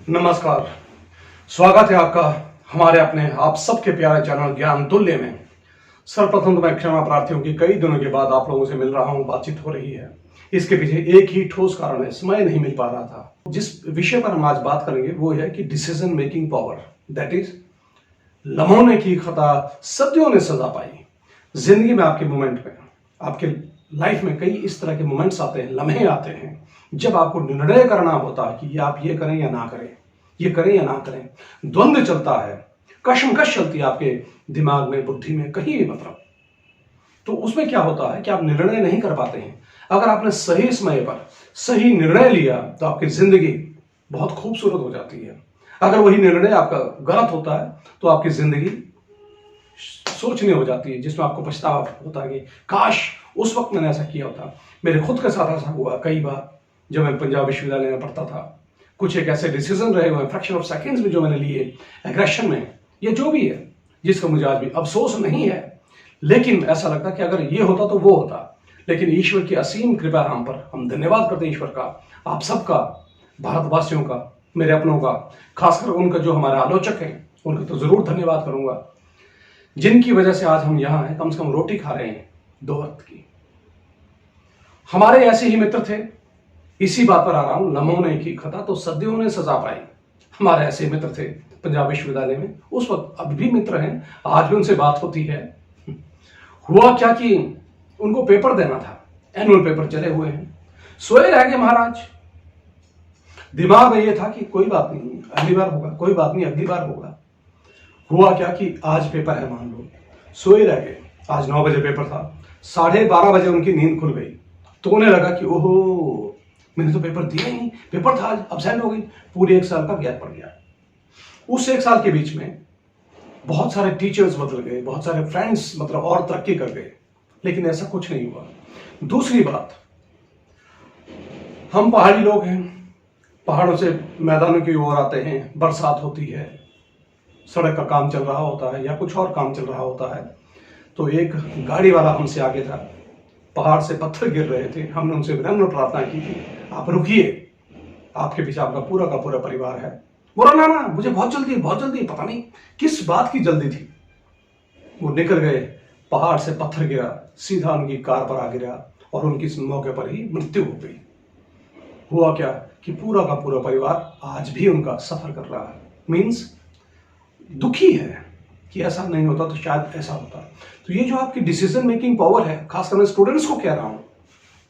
नमस्कार। स्वागत है आपका हमारे अपने आप सबके प्यारे चैनल ज्ञान तुल्य में। सर्वप्रथम तो मैं क्षमा प्रार्थी हूं कि कई दिनों के बाद आप लोगों से मिल रहा हूं, बातचीत हो रही है। इसके पीछे एक ही ठोस कारण है, समय नहीं मिल पा रहा था। जिस विषय पर हम आज बात करेंगे वो है कि decision making power, that is लम्हों ने की खता सदियों ने सजा पाई। जिंदगी में आपके मोमेंट में, आपके लाइफ में कई इस तरह के मोमेंट्स आते हैं, लम्हे आते हैं जब आपको निर्णय करना होता है कि आप ये करें या ना करें, ये करें या ना करें। द्वंद्व चलता है, कशमकश चलती है आपके दिमाग में, बुद्धि में, कहीं भी मतलब। तो उसमें क्या होता है कि आप निर्णय नहीं कर पाते हैं। अगर आपने सही समय पर सही निर्णय लिया तो आपकी जिंदगी बहुत खूबसूरत हो जाती है। अगर वही निर्णय आपका गलत होता है तो आपकी जिंदगी सोचनी हो जाती है, जिसमें आपको पछतावा होता है कि काश उस वक्त मैंने ऐसा किया होता। मेरे खुद के साथ ऐसा हुआ कई बार जब मैं पंजाब विश्वविद्यालय में पढ़ता था। कुछ एक ऐसे डिसीजन रहे हुए फ्रैक्शन ऑफ सेकंड्स में जो मैंने लिए एग्रेशन में, ये जो भी है, जिसका मुझे आज भी अफसोस नहीं है, लेकिन ऐसा लगता कि अगर ये होता तो वो होता। लेकिन ईश्वर की असीम कृपा हम पर, हम धन्यवाद करते हैं ईश्वर का, आप सबका, भारतवासियों का, मेरे अपनों का, खासकर उनका जो हमारे आलोचक हैं उनका तो जरूर धन्यवाद करूंगा, जिनकी वजह से आज हम यहाँ हैं, कम से कम रोटी खा रहे हैं 2 वक्त की। हमारे ऐसे ही मित्र थे, इसी बात पर आ रहा हूं, लम्हों ने की खता तो सदियों ने सजा पाई। हमारे ऐसे मित्र थे पंजाब विश्वविद्यालय में, उस वक्त अब भी मित्र हैं, आज भी उनसे बात होती है। हुआ क्या कि उनको पेपर देना था, एनुअल पेपर चले हुए हैं, सोए रह गए महाराज। दिमाग में ये था कि कोई बात नहीं, अगली बार होगा, कोई बात नहीं, अगली बार होगा। हुआ क्या कि आज पेपर है, मान लो, सोए रह गए। आज 9 बजे पेपर था, 12:30 बजे उनकी नींद खुल गई। तो उन्हें लगा कि ओहो, मैंने तो पेपर दिया ही नहीं, पेपर था आज, अब्सेंट हो गई। पूरे 1 साल का गैप पड़ गया। उस 1 साल के बीच में बहुत सारे टीचर्स बदल गए, बहुत सारे फ्रेंड्स मतलब और तरक्की कर गए, लेकिन ऐसा कुछ नहीं हुआ। दूसरी बात, हम पहाड़ी लोग हैं, पहाड़ों से मैदानों की ओर आते हैं, बरसात होती है, सड़क का काम चल रहा होता है या कुछ और काम चल रहा होता है, तो एक गाड़ी वाला हमसे आगे था, पहाड़ से पत्थर गिर रहे थे। हमने उनसे विनम्र प्रार्थना की कि आप रुकिए, आपके पीछे आपका पूरा का पूरा परिवार है। बोला ना ना, मुझे बहुत जल्दी, बहुत जल्दी, पता नहीं किस बात की जल्दी थी। वो निकल गए, पहाड़ से पत्थर गिरा, सीधा उनकी कार पर आ गिरा और उनकी इस मौके पर ही मृत्यु हो गई। हुआ क्या कि पूरा का पूरा परिवार आज भी उनका सफर कर रहा है, मीन्स दुखी है कि ऐसा नहीं होता तो शायद ऐसा होता। तो ये जो आपकी डिसीजन मेकिंग पावर है, खासकर मैं स्टूडेंट्स को कह रहा हूं,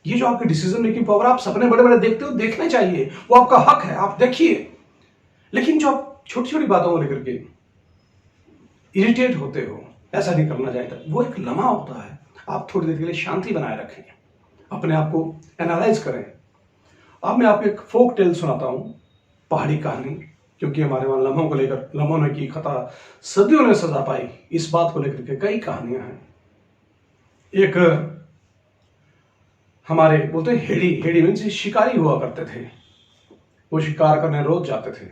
ये जो आपकी डिसीजन मेकिंग पावर, आप सपने बड़े बड़े देखते हो, देखने चाहिए, वो आपका हक है, आप देखिए। लेकिन जो आप छोटी छोटी बातों को लेकर के इरिटेट होते हो, ऐसा नहीं करना चाहिए। वो एक लम्हा होता है, आप थोड़ी देर के लिए शांति बनाए रखें, अपने आप को एनालाइज करें। अब मैं आपको एक फोक टेल सुनाता हूं, पहाड़ी कहानी, क्योंकि हमारे वहां लम्हों को लेकर, लम्हों ने की खता सदियों ने सजा पाई, इस बात को लेकर के कई कहानियां हैं। एक हमारे बोलते हैं हेड़ी, हेड़ी मीन्स शिकारी हुआ करते थे, वो शिकार करने रोज जाते थे।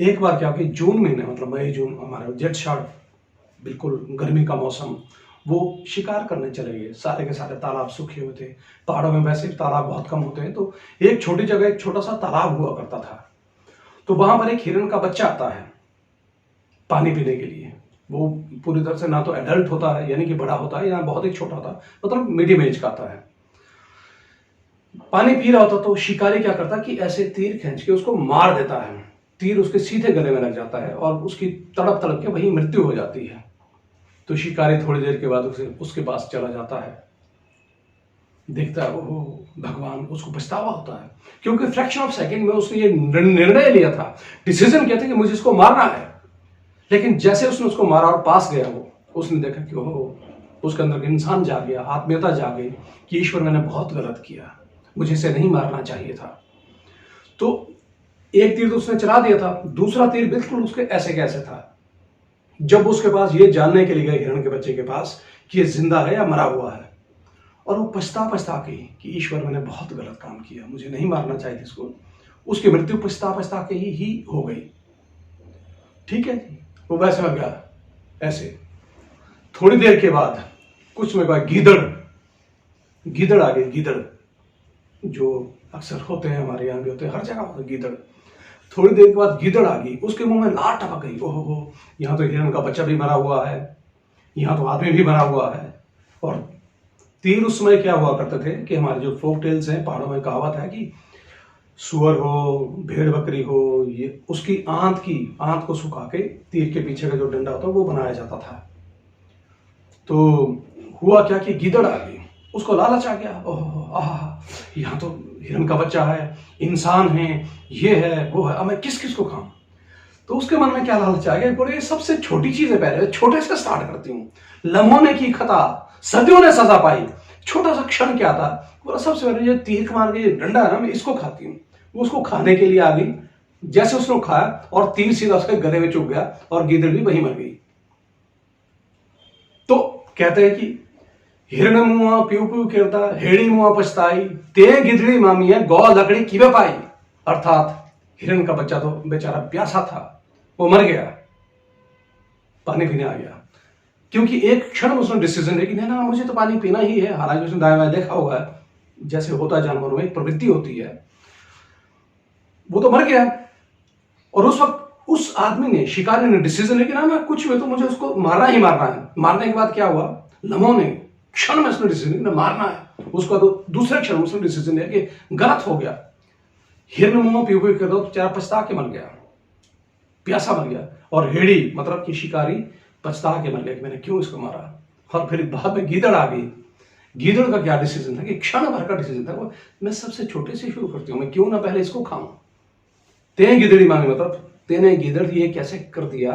एक बार क्या कि जून महीने, मतलब मई जून, हमारे जेठशाड़, बिल्कुल गर्मी का मौसम, वो शिकार करने चले गए। सारे के सारे तालाब सूखे हुए थे, पहाड़ों में वैसे तालाब बहुत कम होते हैं, तो एक छोटी जगह एक छोटा सा तालाब हुआ करता था। तो वहां पर एक हिरन का बच्चा आता है पानी पीने के लिए। वो पूरी तरह से ना तो एडल्ट होता है, यानी कि बड़ा होता है, या बहुत ही छोटा होता है, मतलब मीडियम एज का आता है। पानी पी रहा होता तो शिकारी क्या करता कि ऐसे तीर खींच के उसको मार देता है। तीर उसके सीधे गले में लग जाता है और उसकी तड़प तड़प के वहीं मृत्यु हो जाती है। तो शिकारी थोड़ी देर के बाद उसके पास चला जाता है, देखता है, ओहो भगवान, उसको पछतावा होता है, क्योंकि फ्रैक्शन ऑफ सेकंड में उसने ये निर्णय लिया था, डिसीजन किया था कि मुझे इसको मारना है। लेकिन जैसे उसने उसको मारा और पास गया, वो उसने देखा कि ओहो, उसके अंदर इंसान जाग गया, आत्मीयता जाग गई कि ईश्वर, मैंने बहुत गलत किया, मुझे इसे नहीं मारना चाहिए था। तो एक तीर तो उसने चला दिया था, दूसरा तीर बिल्कुल उसके ऐसे कैसे था। जब उसके पास ये जानने के लिए गए हिरण के बच्चे के पास कि ये जिंदा है या मरा हुआ है, और वो पछता के कि ईश्वर, मैंने बहुत गलत काम किया, मुझे नहीं मारना चाहिए इसको, उसकी मृत्यु पछता के ही हो गई। ठीक है, वो वैसे लग गया ऐसे। थोड़ी देर के बाद कुछ में कहा गीदड़ आ गई, गीदड़ जो अक्सर होते हैं, हमारे यहाँ भी होते हैं, हर जगह होते हैं गीदड़। थोड़ी देर के बाद गीदड़ आ गई, उसके मुंह में लार टपक गई। ओहो, यहाँ तो हिरण का बच्चा भी मरा हुआ है, यहाँ तो आदमी भी मरा हुआ है। और तीर उस समय क्या हुआ करते थे कि हमारे जो फोक टेल्स हैं, पहाड़ों में कहावत है कि सुअर हो, भेड़ बकरी हो, ये उसकी आंत को सुखा के तीर के पीछे का जो डंडा होता है वो बनाया जाता था। तो हुआ क्या कि गीदड़ आ गई, उसको लालच आ गया। ओह आह, यहाँ तो हिरण का बच्चा है, इंसान है, ये है वो है, अब मैं किस किस को खाऊं। तो उसके मन में क्या लालच आ गया, बोले सबसे छोटी चीज है, पहले छोटे से स्टार्ट करती हूँ। लम्हों ने की खता, सदियों ने सजा पाई। छोटा सा क्षण क्या था, बोला सबसे पहले ये तीर मार के डंडा है ना, मैं इसको खाती हूँ। वो उसको खाने के लिए आ गई। जैसे उसने खाया और तीर सीधा उसके गले में चुभ गया और गीदड़ भी वहीं मर गई। तो कहते हैं कि हिरण मुआ प्यू प्यू करता, हेड़ी मुआ पछताई, ते गिदड़ी मामी है गौ लकड़ी किवे पाई। अर्थात हिरण का बच्चा तो बेचारा प्यासा था, वो मर गया, पानी पीने आ गया। क्योंकि एक क्षण में उसने डिसीजन लिया कि नहीं ना, मुझे तो पानी पीना ही है। हालांकि उसने दाएं बाएं देखा हुआ है, जैसे होता जानवरों में एक प्रवृत्ति होती है। वो तो मर गया। और उस वक्त उस आदमी ने, शिकारी ने डिसीजन लिया कि ना, मैं कुछ भी तो मुझे उसको मारना ही मारना है। मारने के बाद क्या हुआ, लम्हों ने क्षण में उसने डिसीजन लिया मारना है उसको। तो दूसरे क्षण उसने डिसीजन लिया कि गलत हो गया। हिरण मुंह पी हुई कर दो, बेचारा पछता के मर गया, प्यासा मर गया। और हेड़ी मतलब कि शिकारी पछता के मर गया कि मैंने क्यों इसको मारा। और फिर बाद में गीदड़ आ गई। गीदड़ का क्या डिसीजन था कि क्षण भर का डिसीजन था, वो मैं सबसे छोटे से शुरू करती हूँ, मैं क्यों ना पहले इसको खाऊं। ते गिदड़ी मांगी मतलब तेने गिदड़ ये कैसे कर दिया,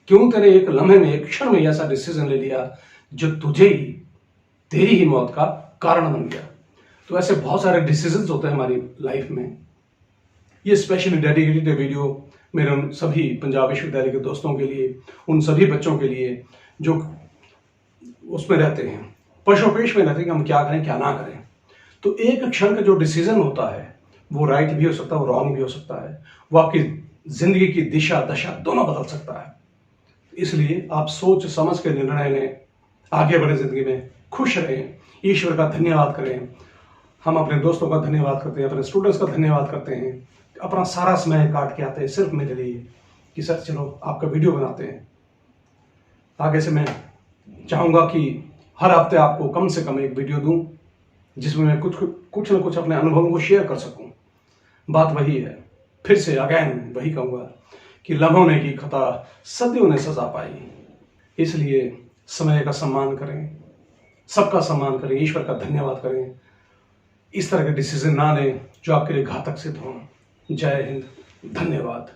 क्यों तेरे एक लम्हे में, एक क्षण में ऐसा डिसीजन ले लिया जो तुझे ही, तेरी ही मौत का कारण बन गया। तो ऐसे बहुत सारे डिसीजंस होते हैं हमारी लाइफ में। ये स्पेशली डेडिकेटेड वीडियो मेरे उन सभी पंजाब विश्वविद्यालय के दोस्तों के लिए, उन सभी बच्चों के लिए जो उसमें रहते हैं, पशोपेश में रहते हैं कि हम क्या करें क्या ना करें। तो एक क्षण का जो डिसीजन होता है वो राइट भी हो सकता है, वो रॉन्ग भी हो सकता है, वो आपकी जिंदगी की दिशा दशा दोनों बदल सकता है। इसलिए आप सोच समझ के निर्णय लें, आगे बढ़े, जिंदगी में खुश रहें, ईश्वर का धन्यवाद करें। हम अपने दोस्तों का धन्यवाद करते हैं, अपने स्टूडेंट्स का धन्यवाद करते हैं, अपना सारा समय काट के आते हैं सिर्फ मेरे लिए कि सर चलो आपका वीडियो बनाते हैं। आगे से मैं चाहूँगा कि हर हफ्ते आपको कम से कम एक वीडियो दूं जिसमें मैं कुछ ना कुछ अपने अनुभवों को शेयर कर सकूं। बात वही है, फिर से अगेन वही कहूँगा कि लम्हों ने की खता, सदियों ने सजा पाई। इसलिए समय का सम्मान करें, सबका सम्मान करें, ईश्वर का धन्यवाद करें। इस तरह के डिसीजन ना लें जो आपके लिए घातक सिद्ध हों। जय हिंद, धन्यवाद।